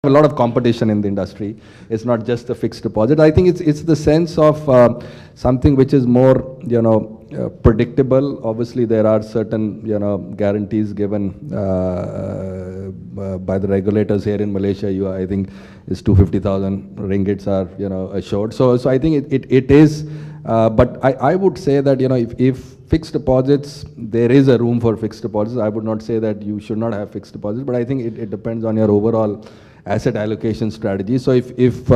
a lot of competition in the industry. It's not just a fixed deposit. I think it's the sense of something which is more, predictable. Obviously, there are certain, guarantees given by the regulators here in Malaysia. I think, is 250,000 ringgits are, assured. So I think it is. But I would say that, if fixed deposits, there is a room for fixed deposits. I would not say that you should not have fixed deposits, but I think it depends on your overall asset allocation strategy. So if you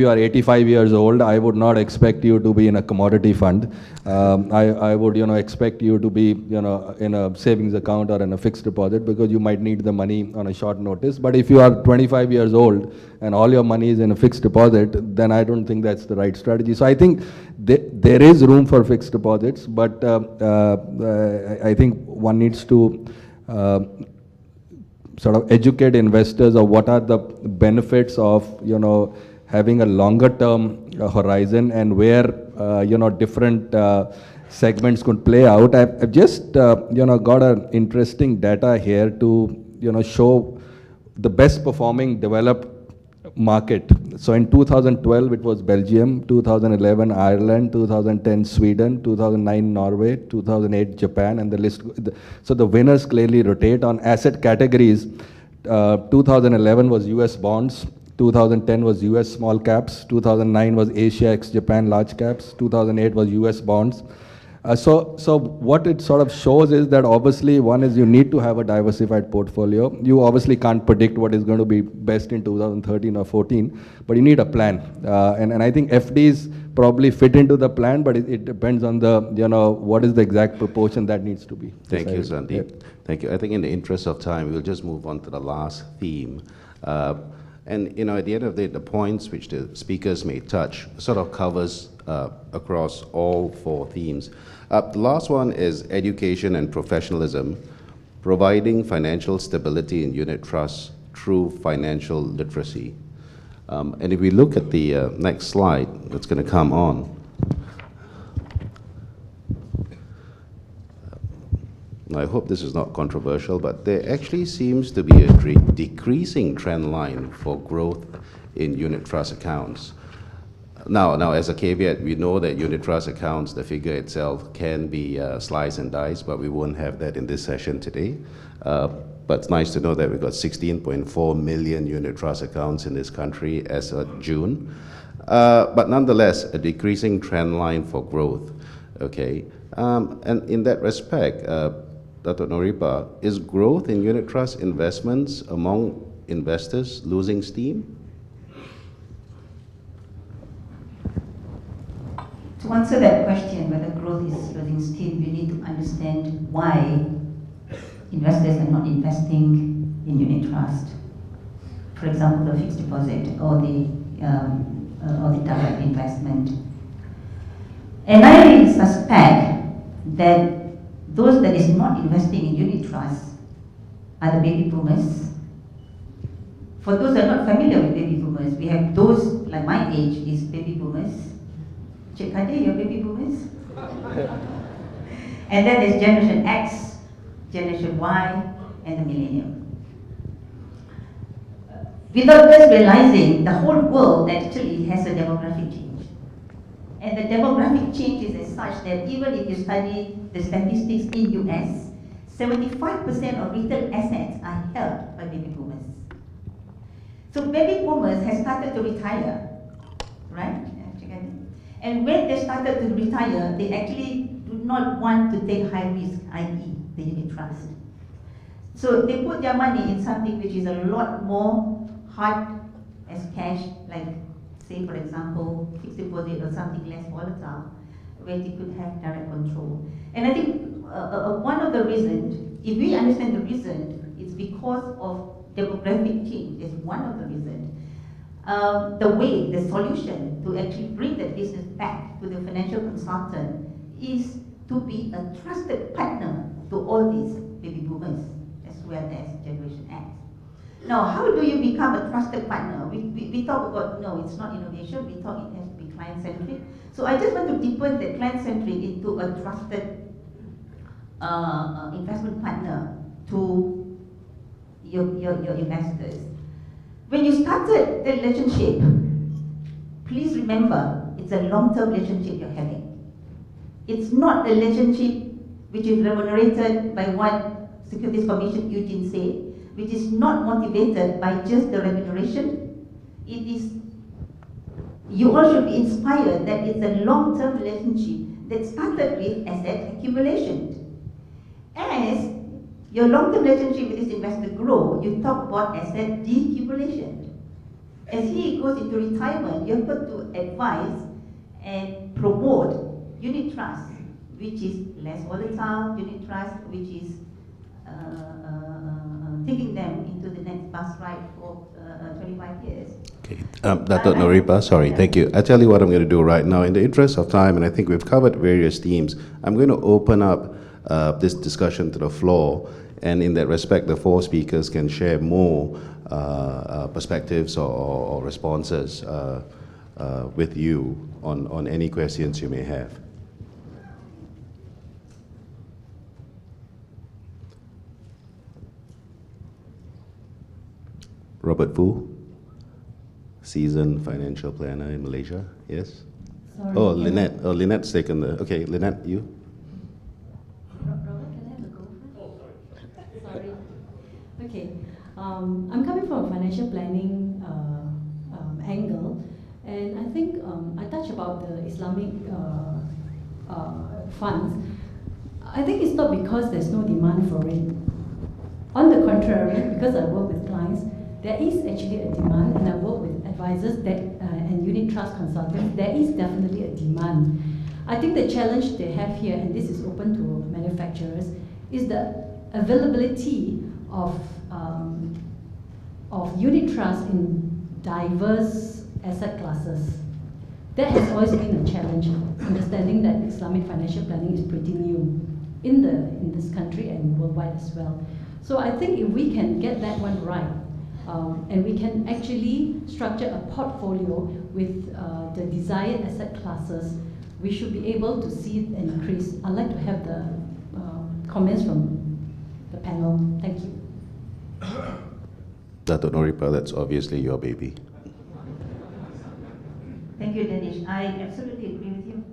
are 85 years old, I would not expect you to be in a commodity fund. I would expect you to be in a savings account or in a fixed deposit, because you might need the money on a short notice. But if you are 25 years old and all your money is in a fixed deposit, then I don't think that's the right strategy. So I think there is room for fixed deposits, but I think one needs to sort of educate investors of what are the benefits of having a longer term horizon, and where different segments could play out. I've just got an interesting data here to show the best performing developed market. So in 2012 it was Belgium, 2011 Ireland, 2010 Sweden, 2009 Norway, 2008 Japan, and the list. So the winners clearly rotate on asset categories. 2011 was US bonds, 2010 was US small caps, 2009 was Asia ex Japan large caps, 2008 was US bonds. So what it sort of shows is that obviously one is you need to have a diversified portfolio. You obviously can't predict what is going to be best in 2013 or 14, but you need a plan. And I think FDs probably fit into the plan, but it depends on the, what is the exact proportion that needs to be decided. Thank you, Sandeep. Yeah. Thank you. I think in the interest of time, we'll just move on to the last theme. And at the end of the points which the speakers may touch sort of covers across all four themes. The last one is education and professionalism, providing financial stability in unit trusts through financial literacy. And if we look at the next slide that's going to come on, I hope this is not controversial, but there actually seems to be a decreasing trend line for growth in unit trust accounts. Now, as a caveat, we know that unit trust accounts, the figure itself can be slice and dice, but we won't have that in this session today. But it's nice to know that we've got 16.4 million unit trust accounts in this country as of June. But nonetheless, a decreasing trend line for growth, okay? And in that respect, Dr. Noripa, is growth in unit trust investments among investors losing steam? To answer that question, whether growth is losing steam, we need to understand why investors are not investing in unit trust. For example, the fixed deposit or the direct investment. And I suspect that those that is not investing in unit trust are the baby boomers. For those that are not familiar with baby boomers, we have those, like my age is baby boomers. Cik Kadir, you're baby boomers? And then there's Generation X, Generation Y, and the millennium. Without us realizing, the whole world actually has a demographic change. And the demographic change is as such that even if you study the statistics in US, 75% of retail assets are held by baby boomers. So baby boomers have started to retire, right? And when they started to retire, they actually do not want to take high risk, i.e. the unit trust. So they put their money in something which is a lot more hard as cash, like say for example, fixed deposit or something less volatile, where they could have direct control. And I think one of the reasons, if we understand the reason, it's because of demographic change is one of the reasons. The way, the solution to actually bring that business back to the financial consultant is to be a trusted partner to all these baby boomers as well as Generation X. Now, how do you become a trusted partner? We talk about, no, it's not innovation, we thought it has to be client-centric. So I just want to deepen the client-centric into a trusted investment partner to your investors. started the relationship, please remember, it's a long-term relationship you're having. It's not a relationship which is remunerated by what Securities Commission Eugene said, which is not motivated by just the remuneration. It is, you all should be inspired that it's a long-term relationship that started with asset accumulation. As your long-term relationship with this investor grow, you talk about asset decumulation. As he goes into retirement, you have got to advise and promote unit trust, which is less volatile, unit trust, which is taking them into the next bus ride for 25 years. Okay, Dato' Noripa, sorry, thank you. I'll tell you what I'm going to do right now. In the interest of time, and I think we've covered various themes, I'm going to open up this discussion to the floor, and in that respect, the four speakers can share more perspectives or responses with you on any questions you may have. Robert Fu, seasoned financial planner in Malaysia. Yes? Sorry, Oh, Lynette. Oh, Lynette's taken the... Okay, Lynette, you? Robert, can I have a go first? Oh, sorry. Okay. I'm coming from a financial planning angle, and I think I touched about the Islamic funds. I think it's not because there's no demand for it. On the contrary, because I work with clients, there is actually a demand, and I work with advisors and unit trust consultants. There is definitely a demand. I think the challenge they have here, and this is open to manufacturers, is the availability of unit trust in diverse asset classes. That has always been a challenge, understanding that Islamic financial planning is pretty new in this country and worldwide as well. So I think if we can get that one right, and we can actually structure a portfolio with the desired asset classes, we should be able to see an increase. I'd like to have the comments from the panel. Thank you. Dato' Noripa, that's obviously your baby. Thank you, Danish. I absolutely agree with you.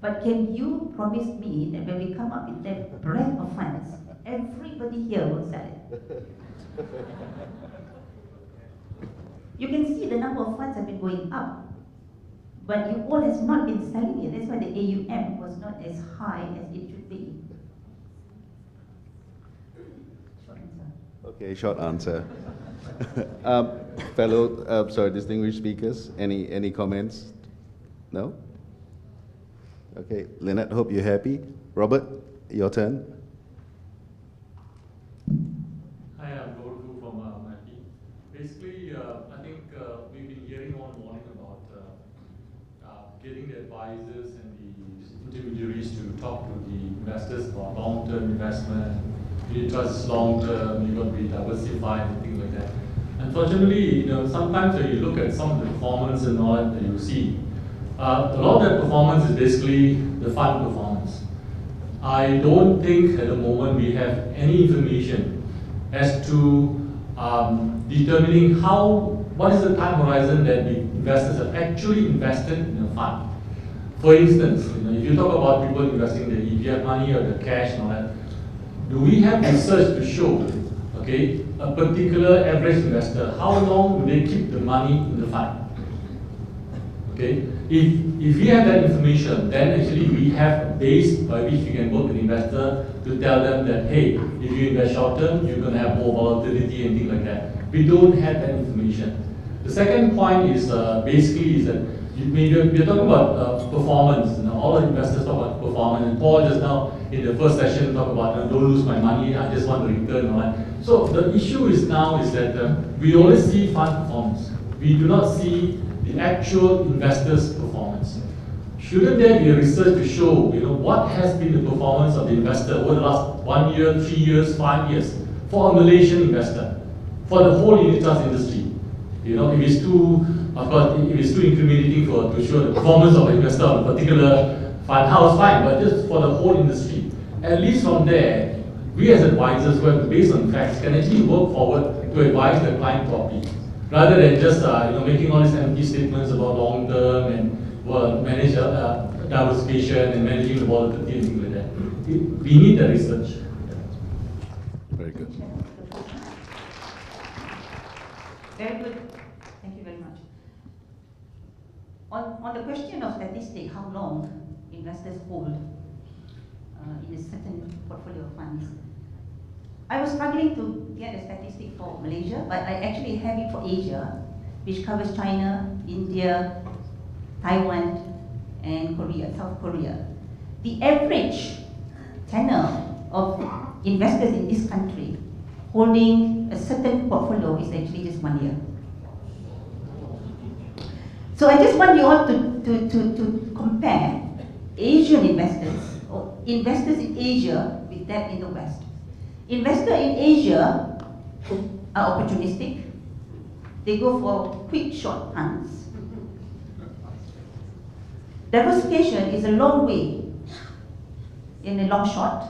But can you promise me that when we come up with that breadth of funds, everybody here will sell it? You can see the number of funds have been going up, but you all has not been selling it. That's why the AUM was not as high as it should be. Short answer. Okay, short answer. Fellow, distinguished speakers, any comments? No? Okay, Lynette, hope you're happy. Robert, your turn. Hi, I'm Robert Fu from MIT. Basically, I think we've been hearing all morning about getting the advisors and the intermediaries to talk to the investors about long-term investment. Unit trust is long-term, you've got to be diversified and things like that. Unfortunately, sometimes when you look at some of the performance and all that you see, a lot of that performance is basically the fund performance. I don't think at the moment we have any information as to determining what is the time horizon that the investors have actually invested in a fund. For instance, if you talk about people investing the ETF money or the cash and all that, do we have research to show, okay, a particular average investor, how long do they keep the money in the fund? Okay, if we have that information, then actually we have a base by which we can work with the investor to tell them that, hey, if you invest short term, you're going to have more volatility and things like that. We don't have that information. The second point is basically is that we're talking about performance. All the investors talk about performance, and Paul just now in the first session talked about don't lose my money, I just want to return. All right? So the issue is now is that we always see fund performance. We do not see the actual investors' performance. Shouldn't there be a research to show, what has been the performance of the investor over the last 1 year, 3 years, 5 years for a Malaysian investor, for the whole unit trust industry? If it's too, of course, if it's too incriminating to show the performance of an investor on a particular fund house, fine, but just for the whole industry. At least from there, we as advisors who have to base on facts can actually work forward to advise the client properly, rather than just making all these empty statements about long term and manage diversification and managing the volatility and things like that. We need the research. Very good. Very good. Thank you very much. On the question of statistic, how long investors hold in a certain portfolio of funds, I was struggling to get a statistic for Malaysia, but I actually have it for Asia, which covers China, India, Taiwan, and Korea, South Korea. The average tenure of investors in this country holding a certain portfolio is actually just 1 year. So I just want you all to compare Asian investors or investors in Asia with that in the West. Investors in Asia are opportunistic. They go for quick short hunts. Diversification is a long way in a long shot.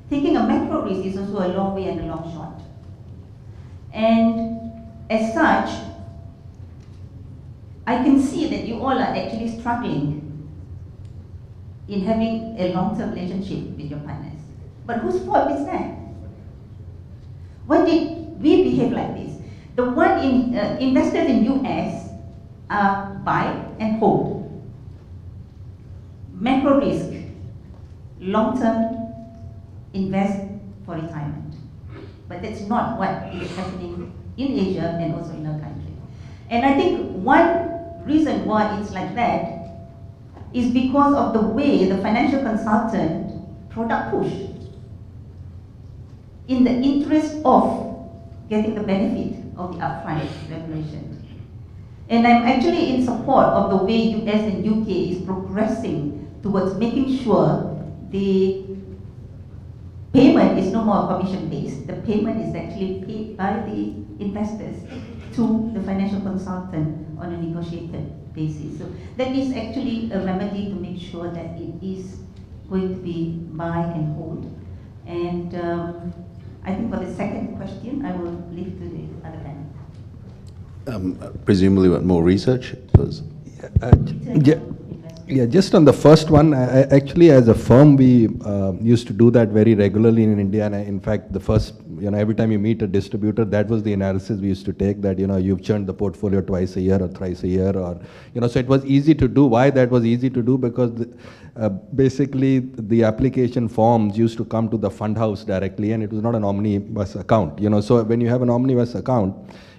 Taking a macro risk is also a long way and a long shot. And as such, I can see that you all are actually struggling in having a long-term relationship with your partners. But whose fault is that? Why did we behave like this? The one in investors in US are buy and hold. Macro risk, long-term invest for retirement. But that's not what is happening in Asia and also in our country. And I think one reason why it's like that is because of the way the financial consultant product push in the interest of getting the benefit of the upfront regulation. And I'm actually in support of the way US and UK is progressing towards making sure the payment is no more commission-based. The payment is actually paid by the investors to the financial consultant on a negotiated basis. So that is actually a remedy to make sure that it is going to be buy and hold. And I think for the second question, I will leave to the other panel. Presumably, what more research? Because Yeah, just on the first one, actually as a firm, we used to do that very regularly in India. And in fact, the first, every time you meet a distributor, that was the analysis we used to take, that, you've churned the portfolio twice a year or thrice a year, or, so it was easy to do. Why that was easy to do? Because basically the application forms used to come to the fund house directly, and it was not an omnibus account, So when you have an omnibus account,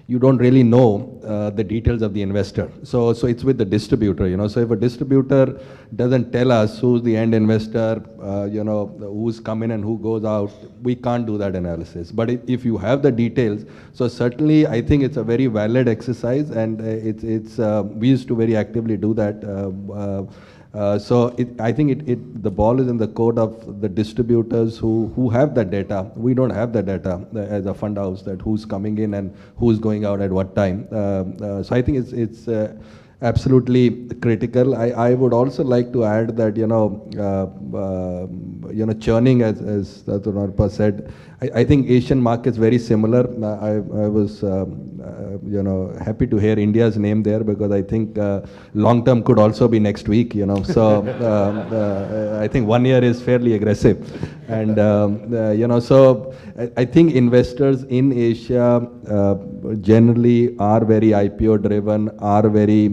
you don't really know the details of the investor. So it's with the distributor, So if a distributor doesn't tell us who's the end investor, who's come in and who goes out, we can't do that analysis. But if you have the details, so certainly I think it's a very valid exercise, and we used to very actively do that. I think the ball is in the court of the distributors who have that data. We don't have the data as a fund house, that who's coming in and who's going out at what time. So I think it's absolutely critical. I would also like to add that churning, as Dr. Norpa said, I think Asian markets very similar. I was happy to hear India's name there, because I think long term could also be next week. So I think 1 year is fairly aggressive, and so I think investors in Asia generally are very IPO driven, are very,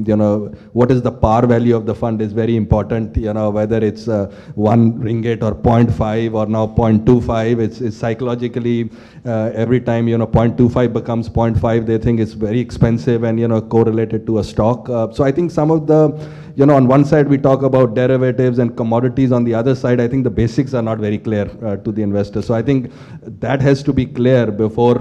what is the par value of the fund is very important, whether it's 1 ringgit or 0.5 or now 0.25, it's psychologically, every time, 0.25 becomes 0.5, they think it's very expensive and, correlated to a stock. So I think some of the, on one side we talk about derivatives and commodities, on the other side, I think the basics are not very clear to the investor. So I think that has to be clear before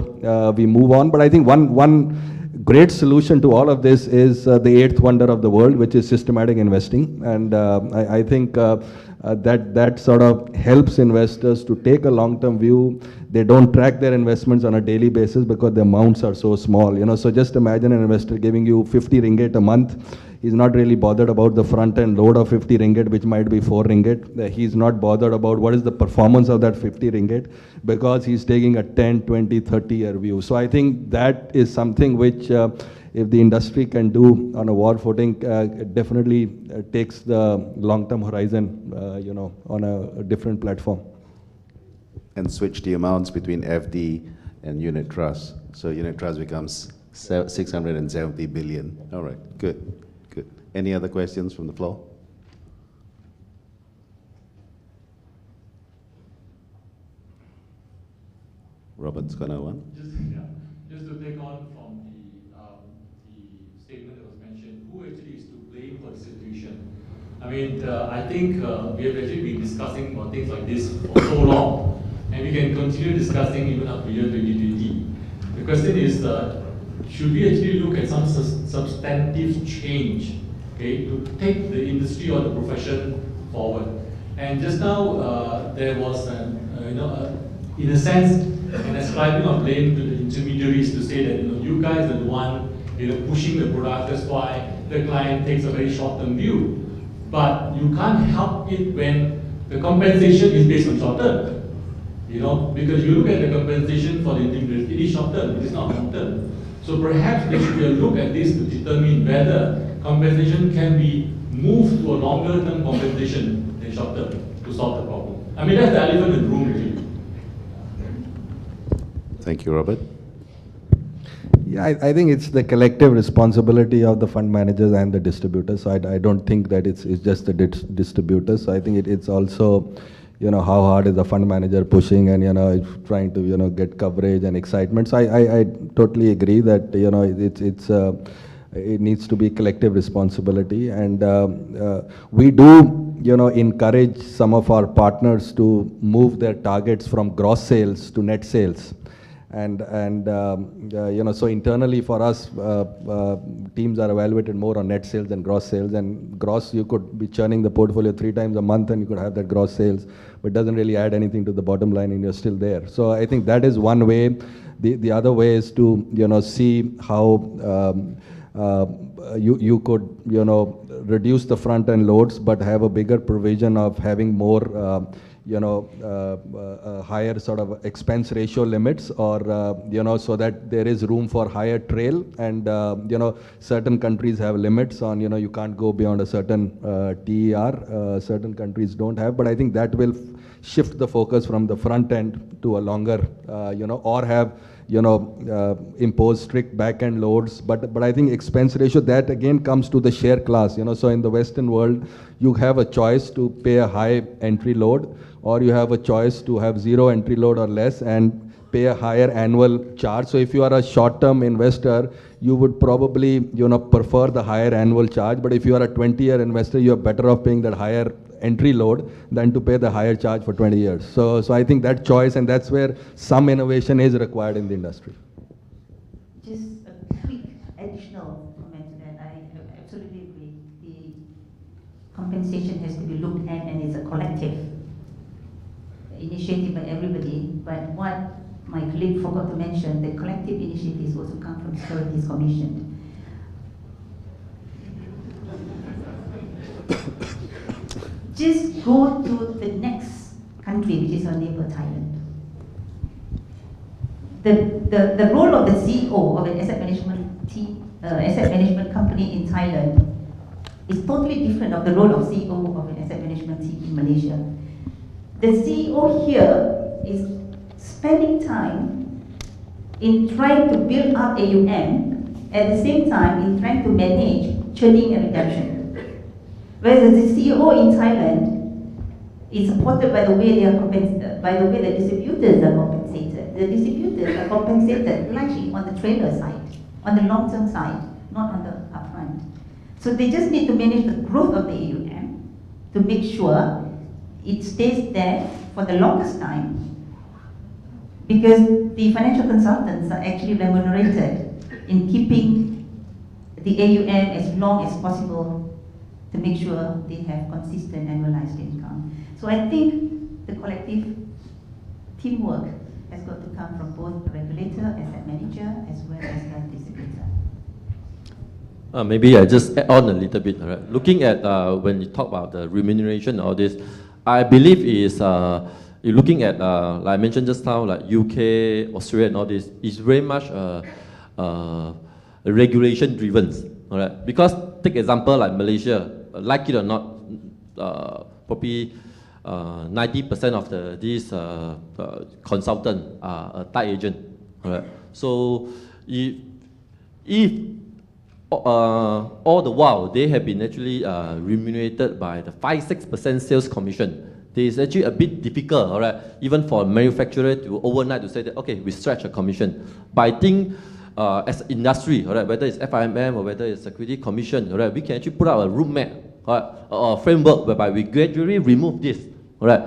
we move on. But I think one great solution to all of this is the eighth wonder of the world, which is systematic investing. And I think that sort of helps investors to take a long-term view, they don't track their investments on a daily basis because the amounts are so small. So just imagine an investor giving you 50 ringgit a month. He's not really bothered about the front end load of 50 ringgit, which might be 4 ringgit. He's not bothered about what is the performance of that 50 ringgit because he's taking a 10, 20, 30-year view. So I think that is something which, if the industry can do on a war footing, it definitely takes the long-term horizon, on a different platform. And switch the amounts between FD and unit trust. So unit trust becomes 670 billion. All right, good. Any other questions from the floor? Robert's gonna one. Just to take on from the statement that was mentioned, who actually is to blame for the situation? I mean, I think we have actually been discussing about things like this for so long, and we can continue discussing even up to year 2020. The question is, should we actually look at some substantive change, okay, to take the industry or the profession forward? And just now, there was, in a sense, an ascribing of blame to the intermediaries to say that you guys are the one pushing the product. That's why the client takes a very short-term view. But you can't help it when the compensation is based on short-term. Because you look at the compensation for the intermediaries, it is short-term, it is not long-term. So perhaps there should be a look at this to determine whether compensation can be moved to a longer-term compensation than short-term to solve the problem. I mean, that's the elephant in the room, really. Thank you, Robert. Yeah, I think it's the collective responsibility of the fund managers and the distributors. So I don't think that it's just the distributors. So I think it's also, how hard is the fund manager pushing and, trying to, get coverage and excitement. So I totally agree that, it needs to be collective responsibility. And we do, encourage some of our partners to move their targets from gross sales to net sales. And so internally for us, teams are evaluated more on net sales than gross sales. And gross, you could be churning the portfolio 3 times a month and you could have that gross sales, but it doesn't really add anything to the bottom line and you're still there. So I think that is one way. The other way is to, see how you could, reduce the front end loads, but have a bigger provision of having more, higher sort of expense ratio limits, or so that there is room for higher trail. And certain countries have limits on, you can't go beyond a certain TER. Certain countries don't have, but I think that will shift the focus from the front end to a longer, or have impose strict back-end loads. But I think expense ratio, that again comes to the share class. So in the Western world, you have a choice to pay a high entry load, or you have a choice to have 0 entry load or less and pay a higher annual charge. So if you are a short-term investor, you would probably prefer the higher annual charge. But if you are a 20-year investor, you are better off paying that higher entry load than to pay the higher charge for 20 years. So I think that choice, and that's where some innovation is required in the industry. Just a quick additional comment to that. I absolutely agree. The compensation has to be looked at, and it's a collective initiative by everybody. But what my colleague forgot to mention, the collective initiatives also come from Securities Commission. Just go to the next country, which is our neighbor, Thailand. The role of the CEO of an asset management company in Thailand is totally different of the role of CEO of an asset management team in Malaysia. The CEO here is spending time in trying to build up AUM, at the same time in trying to manage churning and redemption. Whereas the CEO in Thailand is supported by the way the distributors are compensated. The distributors are compensated largely on the trader side, on the long-term side, not on the upfront. So they just need to manage the growth of the AUM to make sure it stays there for the longest time, because the financial consultants are actually remunerated in keeping the AUM as long as possible to make sure they have consistent annualized income. So I think the collective teamwork has got to come from both the regulator, asset manager, as well as the distributor. Maybe I just add on a little bit. All right? Looking at when you talk about the remuneration, all this, I believe is you're looking at like I mentioned just now, like UK, Australia, and all this is very much regulation driven. All right? Because take example like Malaysia, like it or not, probably 90% of these consultants are a tied agent. All right? So if all the while they have been actually remunerated by the 5-6% sales commission, it is actually a bit difficult, all right, even for a manufacturer to overnight to say that, okay, we stretch a commission. But I think as an industry, all right, whether it's FIMM or whether it's Security Commission, all right, we can actually put out a roadmap, all right, or a framework whereby we gradually remove this, all right,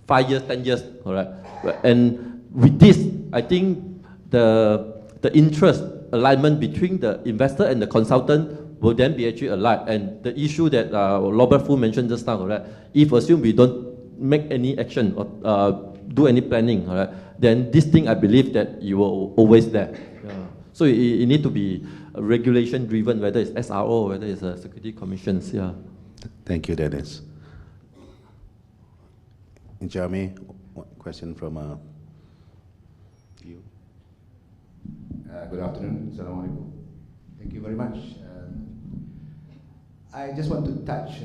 5 years, 10 years, all right. And with this, I think the interest alignment between the investor and the consultant will then be actually aligned. And the issue that Robert Fu mentioned just now, right? If assume we don't make any action or do any planning, all right, then this thing I believe that you will always there. So it need to be regulation driven, whether it's SRO, whether it's Security Commissions. Yeah. Thank you, Dennis. Jeremy, one question from you. Good afternoon. Assalamualaikum. Thank you very much. I just want to touch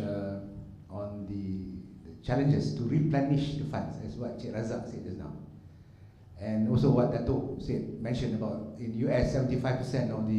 on the challenges to replenish the funds, as what Cik Razak said just now. And also what Dato' mentioned about in US, 75% of the